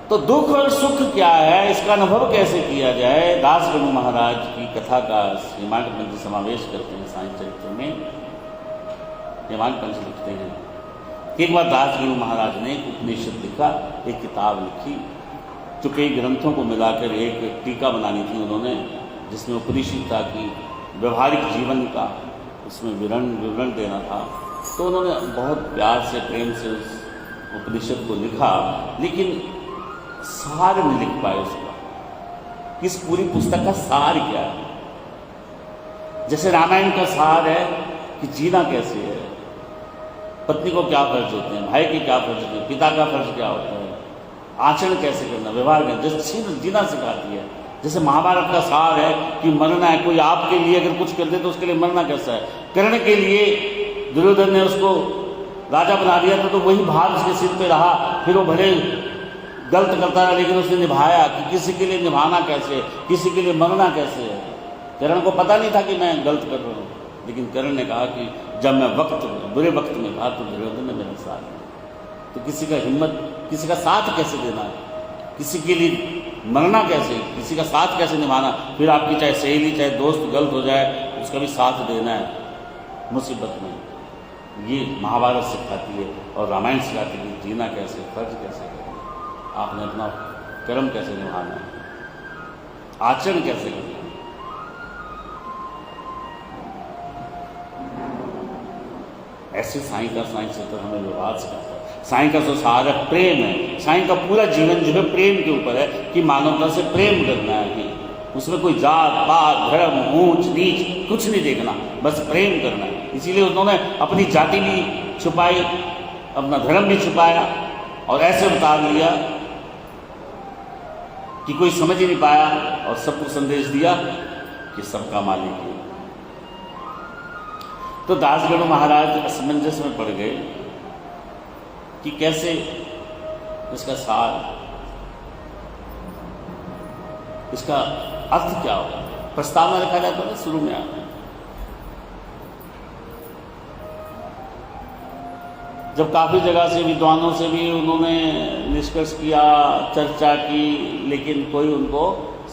तो दुख और सुख क्या है, इसका अनुभव कैसे किया जाए। दास गणु महाराज की कथा का हेमांड पंच समावेश करते हैं साईं चरित्र में। हेमांड पंच लिखते हैं कि एक बार दास गणु महाराज ने एक उपनिषद लिखा, एक किताब लिखी, जो कई ग्रंथों को मिलाकर एक टीका बनानी थी उन्होंने, जिसमें उपनिषदता की व्यवहारिक जीवन का उसमें विवरण देना था। तो उन्होंने बहुत प्यार से प्रेम से उस उपनिषद को लिखा, लेकिन सार नहीं लिख पाए उसका। इस पूरी पुस्तक का सार क्या है। जैसे रामायण का सार है कि जीना कैसे है, पत्नी को क्या फर्ज होते हैं, भाई के क्या फर्ज होते हैं, पिता का फर्ज क्या होता है, आचरण कैसे करना, व्यवहार करना, जैसे जीना सिखाती है। जैसे महाभारत का सार है कि मरना है, कोई आपके लिए अगर कुछ कर दे तो उसके लिए मरना कैसा है। कर्ण के लिए दुर्योधन ने उसको राजा बना दिया था, तो वही भार उसके सिर पे रहा, फिर वो भले गलत करता रहा लेकिन उसने निभाया कि किसी के लिए निभाना कैसे, किसी के लिए मरना कैसे है। कर्ण को पता नहीं था कि मैं गलत कर रहा हूँ, लेकिन कर्ण ने कहा कि जब मैं बुरे वक्त में था तो दुर्योधन ने मेरा साथ दिया। तो किसी का हिम्मत, किसी का साथ कैसे देना है, किसी के लिए मरना कैसे, किसी का साथ कैसे निभाना, फिर आपकी चाहे सहेली चाहे दोस्त गलत हो जाए उसका भी साथ देना है मुसीबत में। ये महाभारत सिखाती है और रामायण सिखाती है कि जीना कैसे, फर्ज कैसे करना, आपने अपना कर्म कैसे निभाना है, आचरण कैसे करना है। ऐसे साईं से तो हमें व्यवहार सिखाता है। साईं का जो सारा प्रेम है, साईं का पूरा जीवन जो है प्रेम के ऊपर है कि मानवता से प्रेम करना है। उसमें कोई जात पात धर्म ऊंच नीच कुछ नहीं देखना, बस प्रेम करना है। इसीलिए उन्होंने अपनी जाति भी छुपाई, अपना धर्म भी छुपाया और ऐसे उतार लिया कि कोई समझ ही नहीं पाया और सबको संदेश दिया कि सबका मालिक है। तो दास गणु महाराज असमंजस में पड़ गए कि कैसे इसका सार, इसका अर्थ क्या होगा। प्रस्ताव में रखा जाता है, शुरू में आता है। जब काफ़ी जगह से विद्वानों से भी उन्होंने निष्कर्ष किया, चर्चा की, लेकिन कोई उनको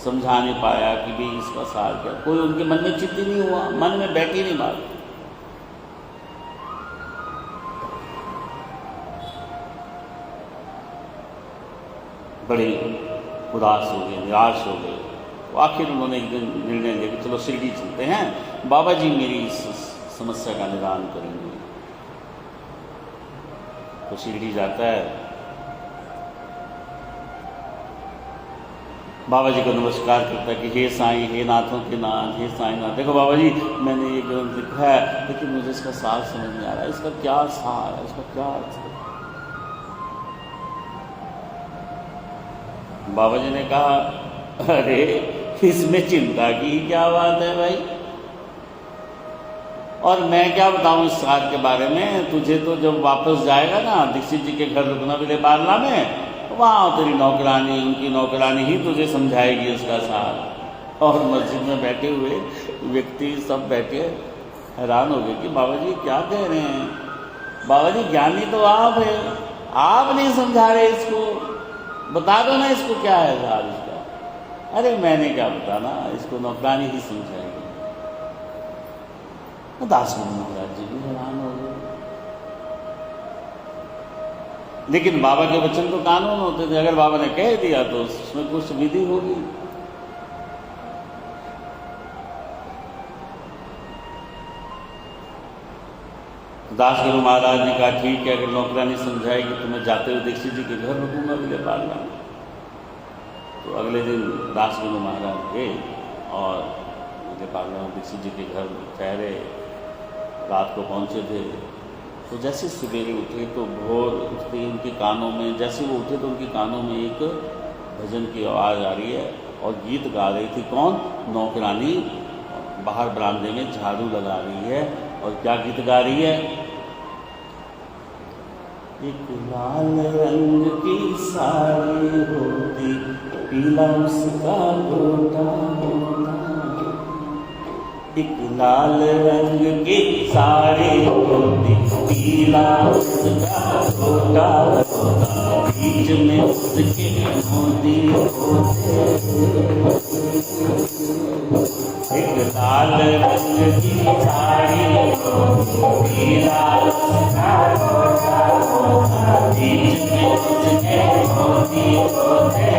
समझा नहीं पाया कि भी इसका सार क्या। कोई उनके मन में चित्त ही नहीं हुआ, मन में बैठी नहीं बात। बड़े उदास हो गए, निराश हो गए। तो आखिर उन्होंने एक दिन निर्णय लिया कि चलो शिरडी चलते हैं, बाबा जी मेरी इस समस्या का निदान करेंगे। तो शिरडी जाता है, बाबा जी को नमस्कार करता है कि हे साईं, हे नाथों के नाथ, हे साईंनाथ, देखो बाबा जी मैंने ये ग्रंथ लिखा है लेकिन मुझे इसका सार समझ नहीं आ रहा है, इसका क्या सार है, इसका क्या अर्थ है। बाबा जी ने कहा अरे इसमें चिंता की क्या बात है भाई, और मैं क्या बताऊं इस सार के बारे में। तुझे तो जब वापस जाएगा ना दीक्षित जी के घर रुकना विले पार्ला में, वहाँ तेरी नौकरानी, उनकी नौकरानी ही तुझे समझाएगी इसका सार। और मस्जिद में बैठे हुए व्यक्ति सब बैठे हैरान हो गए कि बाबा जी क्या कह रहे हैं। बाबा जी ज्ञानी तो आप है, आप नहीं समझा रहे इसको, बता दो ना इसको क्या है सार इसका। अरे मैंने क्या बताना, इसको नौकरानी ही समझाएगी। दास गणु महाराज जी भी हैरान हो गए, लेकिन बाबा के वचन तो कानून होते थे, अगर बाबा ने कह दिया तो उसमें कुछ विधि होगी। दास गणु महाराज ने कहा ठीक है, अगर नौकरानी समझाएगी तो मैं जाते हुए दीक्षित जी के घर रुकूंगा विले पार्ला में। तो अगले दिन दास गणु महाराज गए और विले पार्ला में दीक्षित जी के घर ठहरे, रात को पहुंचे थे। तो जैसे सवेरे उठे तो भोर उठते उनके कानों में, जैसे वो उठे तो उनके कानों में एक भजन की आवाज़ आ रही है और गीत गा रही थी। कौन? नौकरानी बाहर बरामदे में झाड़ू लगा रही है और क्या गीत गा रही है? एक लाल रंग की साड़ी होती, पीला उसका गोटा होता। एक लाल रंग की साड़ी होती, पीला उसका गोटा होता। बीच बीच में उसके मोती होते, एक लाल रंग की साड़ी पीला उसका गोटा होता, बीच में उसके मोती होते,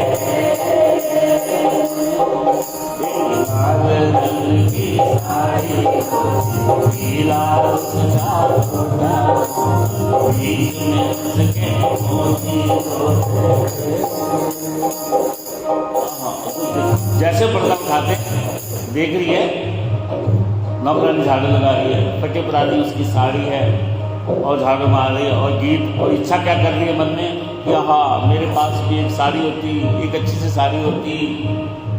एक लाल रंग की साड़ी पीला उसका गोटा होता, बीच में उसके मोती होते। जैसे प्रताप खाते देख रही है, नौकरानी झाड़ू लगा रही है, फटे पुरानी उसकी साड़ी है और झाड़ू मार रही है और गीत और इच्छा क्या कर रही है मन में कि हाँ मेरे पास भी एक साड़ी होती, एक अच्छी सी साड़ी होती,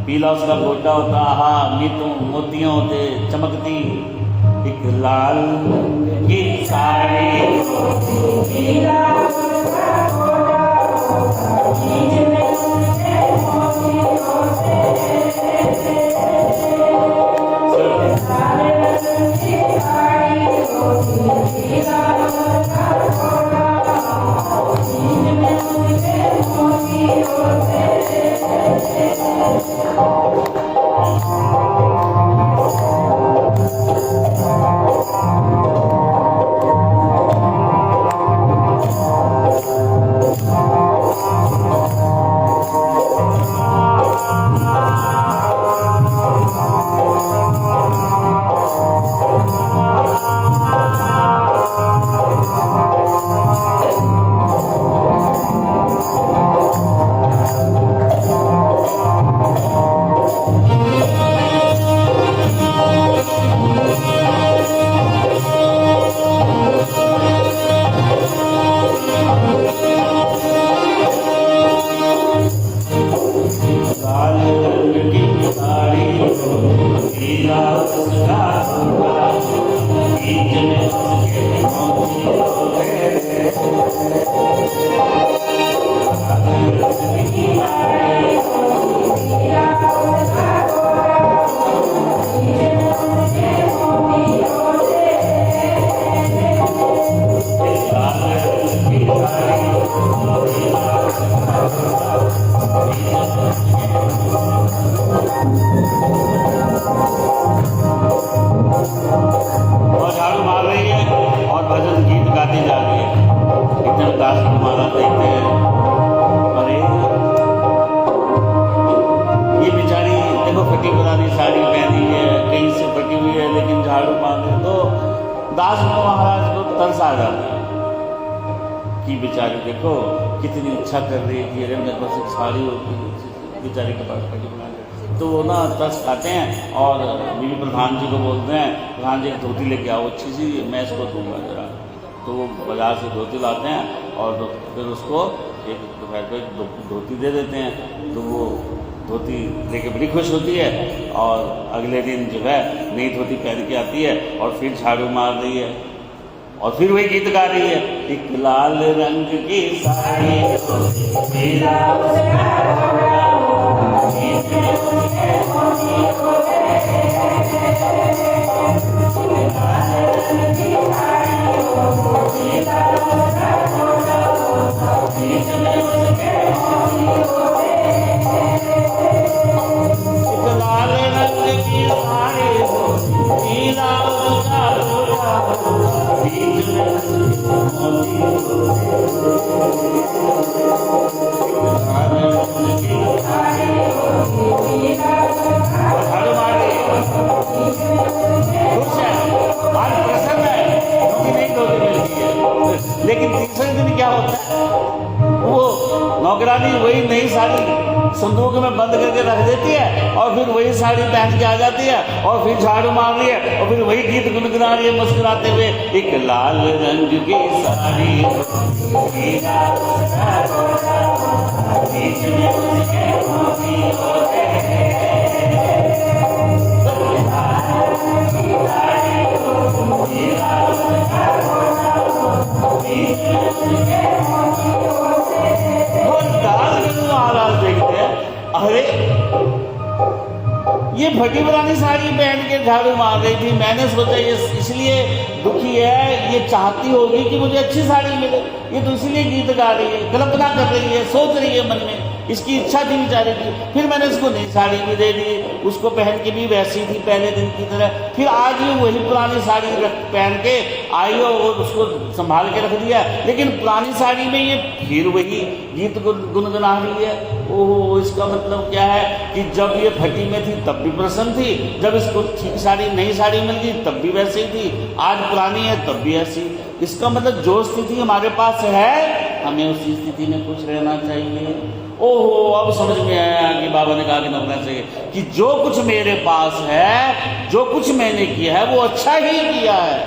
पीला उसका गोटा होता, हाँ मोतियाँ होते चमकती, एक लाल की साड़ी पीला उसका गोटा होता, कि बेचारी देखो कितनी इच्छा कर रही है कि अगर मेरे पास एक साड़ी होती बेचारी के पास कटी बना ले, तो वो ना तरस खाते हैं और बीवी प्रधान जी को बोलते हैं, प्रधान जी धोती लेके आओ अच्छी सी, मैं इसको दूंगा जरा। तो वो बाज़ार से धोती लाते हैं और फिर उसको एक दोपहर को एक धोती दे देते हैं, तो वो धोती लेके बड़ी खुश होती है और अगले दिन जो है नई धोती पहन के आती है और फिर झाड़ू मार रही है और फिर वही गीत गा रही है, एक लाल रंग की साड़ी पीला उसका गोटा होता, बीच में उसके मोती होते, लाल रंग की साड़ी पीला उसका गोटा होता, बीच में उसके मोती होते, एक लाल रंग की साड़ी पीला उसका गोटा होता, बीच में उसके लेकिन तीसरे दिन क्या होता है, वो नौकरानी वही नई साड़ी संदूक में बंद करके रख देती है और फिर वही साड़ी पहन के आ जाती है और फिर झाड़ू मार रही है और फिर वही गीत गुनगुना रही है मुस्कुराते हुए, एक लाल रंग की साड़ी पीला उसका गोटा होता, बीच में उसके मोती होते, पीला उसका गोटा होता, बीच में उसके मोती होते। महाराज देखते हैं, अरे ये फटी पुरानी साड़ी पहन के झाड़ू मार रही थी, मैंने सोचा ये इसलिए दुखी है, ये चाहती होगी कि मुझे अच्छी साड़ी मिले, ये तो इसीलिए गीत गा रही है, कल्पना कर रही है, सोच रही है मन में, इसकी इच्छा थी बेचारी की। फिर मैंने इसको नई साड़ी भी दे दी, उसको पहन के भी वैसी थी पहले दिन की तरह। फिर आज भी वही पुरानी साड़ी पहन के आई हो और उसको संभाल के रख दिया, लेकिन पुरानी साड़ी में ये फिर वही गीत गुनगुना रही है। ओहो, इसका मतलब क्या है कि जब ये फटी में थी तब भी प्रसन्न थी, जब इसको ठीक साड़ी नई साड़ी मिल गई तब भी वैसे ही थी, आज पुरानी है तब भी ऐसी। इसका मतलब जो स्थिति हमारे पास है हमें उसी स्थिति में खुश रहना चाहिए। ओहो, अब समझ में आया कि बाबा ने कहा कि नमना चाहिए कि जो कुछ मेरे पास है, जो कुछ मैंने किया है वो अच्छा ही किया है,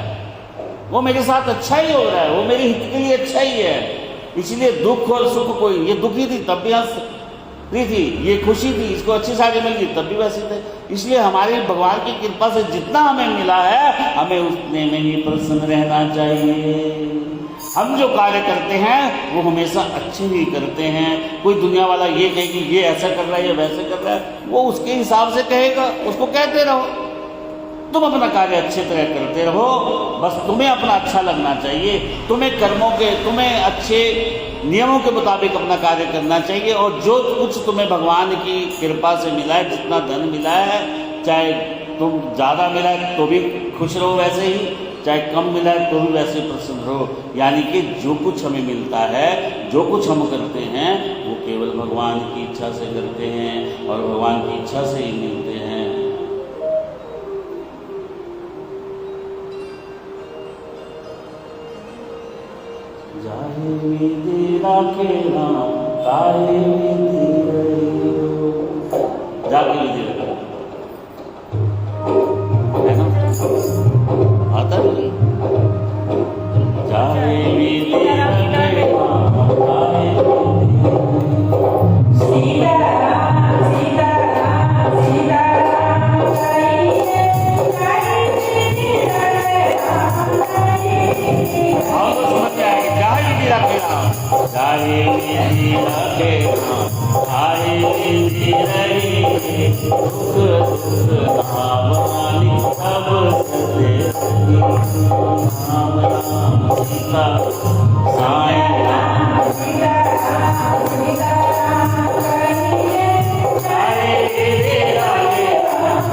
वो मेरे साथ अच्छा ही हो रहा है, वो मेरे हित के लिए अच्छा ही है। इसलिए दुख और सुख कोई, ये दुखी थी तब भी हंस रही थी, ये खुशी थी, इसको अच्छी साड़ी मिल गई तब भी वैसे थे। इसलिए हमारी भगवान की कृपा से जितना हमें मिला है हमें उतने में ही प्रसन्न रहना चाहिए। हम जो कार्य करते हैं वो हमेशा अच्छे ही करते हैं। कोई दुनिया वाला ये कहे कि ये ऐसा कर रहा है, ये वैसे कर रहा है, वो उसके हिसाब से कहेगा, उसको कहते रहो। तुम अपना कार्य अच्छी तरह करते रहो, बस तुम्हें अपना अच्छा लगना चाहिए, तुम्हें कर्मों के, तुम्हें अच्छे नियमों के मुताबिक अपना कार्य करना चाहिए। और जो कुछ तुम्हें भगवान की कृपा से मिला है, जितना धन मिला है, चाहे तुम ज़्यादा मिला है तो भी खुश रहो वैसे ही, चाहे कम मिला है तो भी वैसे प्रसन्न रहो। यानी कि जो कुछ हमें मिलता है, जो कुछ हम करते हैं वो केवल भगवान की इच्छा से करते हैं और भगवान की इच्छा से ही मिलते हैं। जाहे विधि राखे राम, ताहे विधि रहियो, जाके विधि रखो है ना, आता नहीं। जाहे विधि राखे राम, ताहे विधि रहियो, सीताराम सीताराम सीताराम जाहे विधि राखे राम, ताहे विधि रहियो, सुख दुख नाम वाली सब सदे राम राम सीता साईं राम सीताराम सीताराम जाहे विधि राखे राम।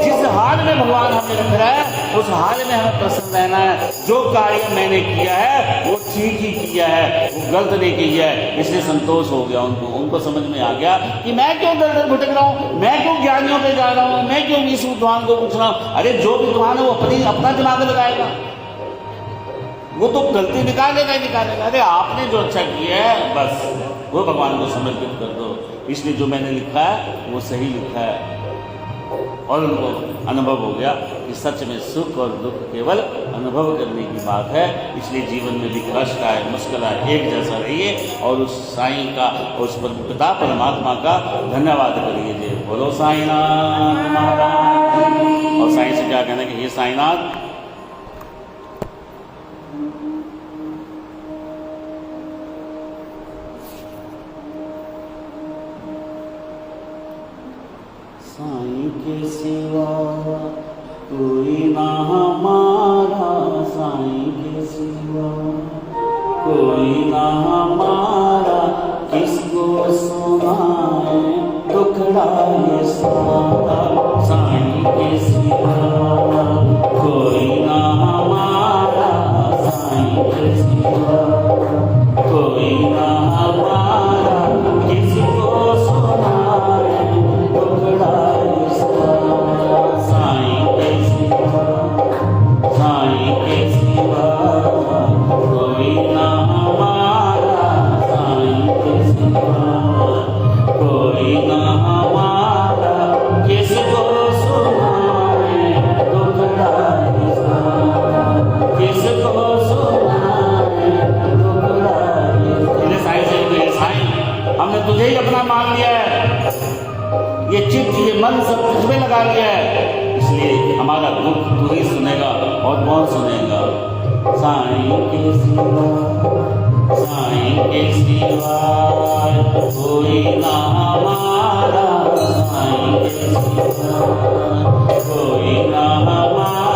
जिस हाल में भगवान हमें रख रहा है उस हाल में हमें प्रसन्न रहना है। जो कार्य मैंने किया है वो ठीक ही किया है, वो गलत नहीं किया है, इसलिए संतोष हो गया उनको समझ में आ गया कि मैं क्यों दर दर भटक रहा हूँ, मैं क्यों ज्ञानियों पे जा रहा हूँ, मैं क्यों इस विद्वान को पूछ रहा हूँ। अरे जो विद्वान है वो अपना दिमाग लगाएगा, वो तो गलती निकालेगा ही निकालेगा। अरे आपने जो अच्छा किया है बस वो भगवान को समर्पित कर दो, इसलिए जो मैंने लिखा है वो सही लिखा है। और उनको अनुभव हो गया कि सच में सुख और दुख केवल अनुभव करने की बात है। इसलिए जीवन में भी कष्ट आए, मुश्किल आए, एक जैसा रहिए और उस साईं का, उस पिता परमात्मा का धन्यवाद करिए। जय बोलो साईनाथ महाराज। और साईं से क्या कहना कि ये साईनाथ साईं के सिवा कोई ना हमारा, साईं के सिवा कोई ना हमारा, किसको सुनाए दुखड़ा ये सारा। साईं के सिवा कोई ना हमारा, साईं के सिवा कोई ना हमारा, किसको सुनाए दुखड़ा ये सारा। साईं के सिवा कोई ना हमारा, साईं के सिवा कोई ना हमारा, किसको सुनाए दुखड़ा ये सारा, किसको सुनाए दुखड़ा ये। साईं से साईं हमने तुझे ही अपना मान लिया है, ये चित्त ये मन सब तुझमें लगा लिया है, इसलिए हमारा दुख तू ही सुनेगा और कौन सुनेगा। साईं के सिवा कोई ना हमारा, साईं के सिवा कोई ना हमारा,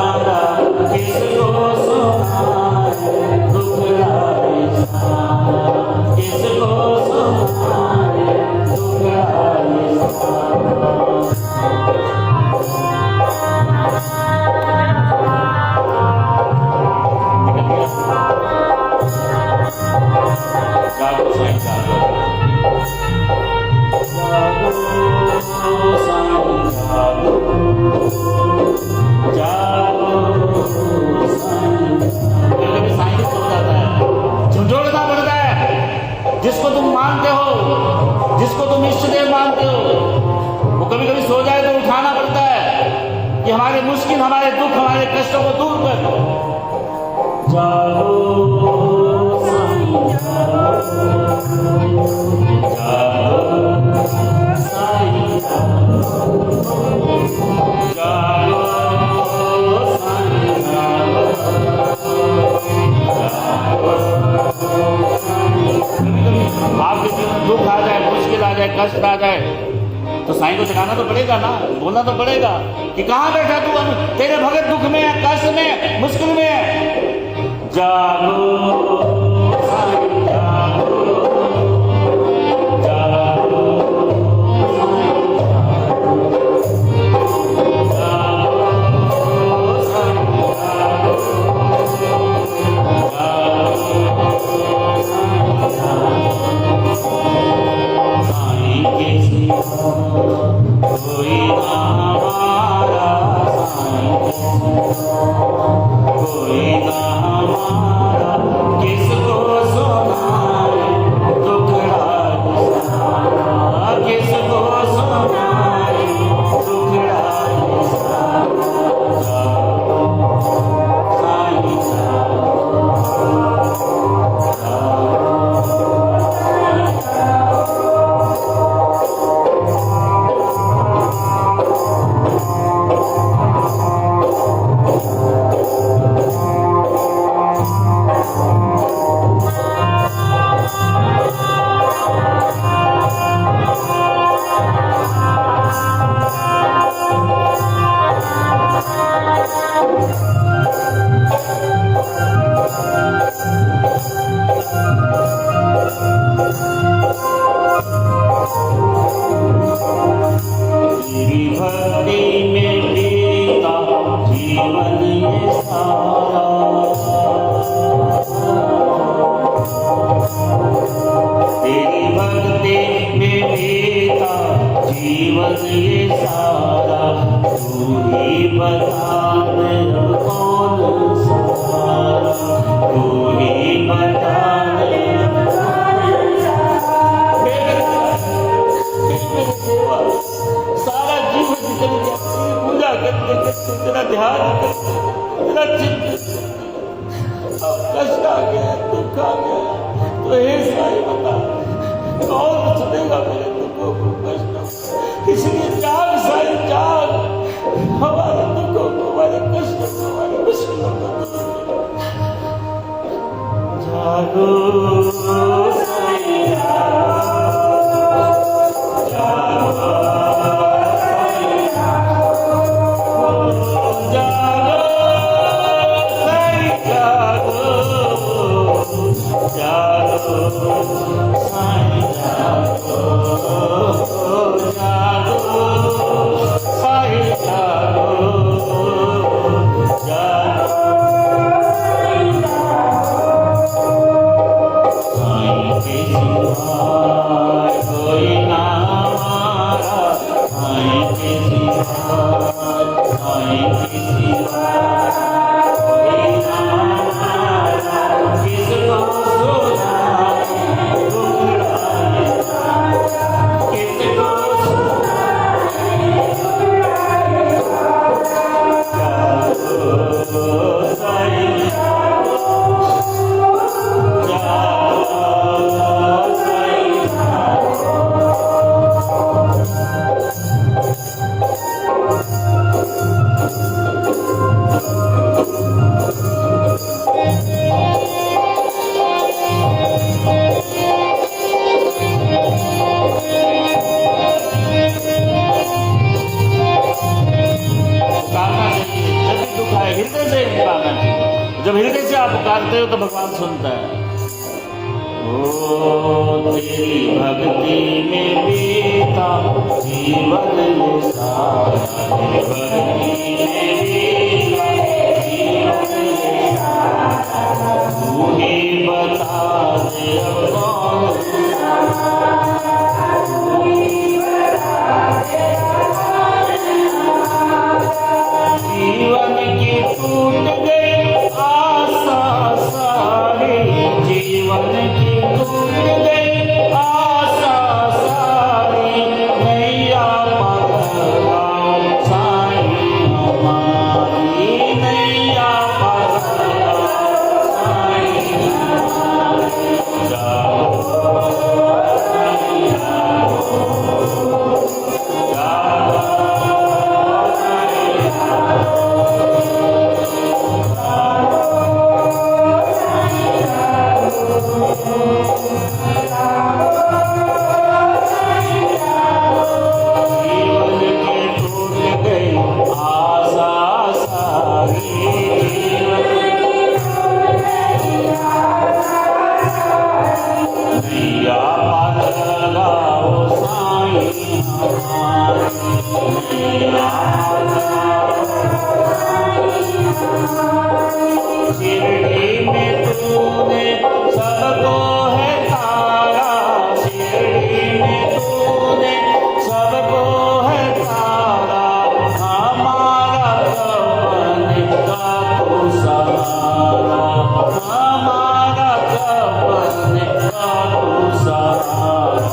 मानते हो, जिसको तुम इष्ट देव मानते हो, वो कभी कभी सो जाए तो उठाना पड़ता है कि हमारे मुश्किल, हमारे दुख, हमारे कष्टों को दूर कर। जागो साईं जागो, जागो साईं जागो, जागो साईं जागो, आपके जीवन में दुख आ जाए, मुश्किल आ जाए, कष्ट आ जाए तो साईं को जगाना तो पड़ेगा ना, बोलना तो पड़ेगा कि कहाँ बैठा तू, तेरे भगत दुख में है, कष्ट में, मुश्किल में है। जागो साईं जागो, जागो कोई ना हमारा साईं, कोई ना हमारा, किसको सुनाए दुखड़ा सारा, किसको सुनाए दुखड़ा सारा। साईं जीवन ये सारा, तू ही बता मेरा कौन सहारा, तू ही बता सारा जीवन तेरी पूजा करते करते, तेरा ध्यान करते, तेरा चिंतन, अब कष्ट आ गया, दुख आ गया, तो हे साईं बता कौन सुनेगा मेरे दुखों को, कष्टों, इसलिए जाग साईं जाग, हमारे दुखों को, हमारे कष्टों को, हमारे मुश्किलों को दूर कर। जागो साईं जागो, जागो साईं जागो, जागो साईं जागो, जागो साईं जब हृदय से आप पुकारते हो तो भगवान सुनता है। ओ तेरी भक्ति में बीता जीवन ये सारा, तेरी भक्ति में बीता जीवन ये सारा, तू ही बता दे अब कौन जीवन की टूट गई आशा सारी, जीवन की टूट गई आशा बनने का तू सहारा।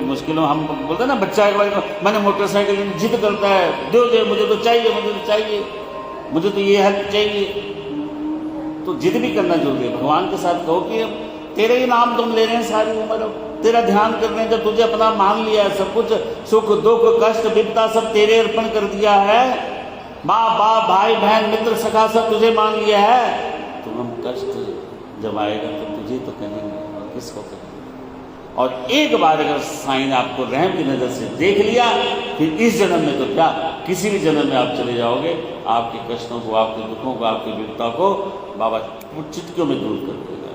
मुश्किलों हम बोलते हैं ना, बच्चा एक बार मैंने मोटरसाइकिल जिद करता है, दो दे मुझे तो चाहिए, मुझे तो चाहिए, मुझे तो ये हेल्प चाहिए। तो जिद भी करना जरूरी है। भगवान के साथ कहो कि अब तेरे ही नाम तुम ले रहे हैं सारी उम्र, अब तेरा ध्यान कर रहे हैं, जब तुझे अपना मान लिया है, सब कुछ सुख दुख कष्ट विपदा सब तेरे अर्पण कर दिया है, माँ बाप भाई बहन मित्र सखा सब तुझे मान लिया है, तो हम कष्ट जब आएगा तो तुझे तो कहेंगे और किसको कहेंगे। और एक बार अगर साईं ने आपको रहम की नज़र से देख लिया, फिर इस जन्म में तो क्या, किसी भी जन्म में आप चले जाओगे, आपके कष्टों को, आपके दुखों को, आपकी विपदा को बाबा चुटकियों में दूर कर देगा।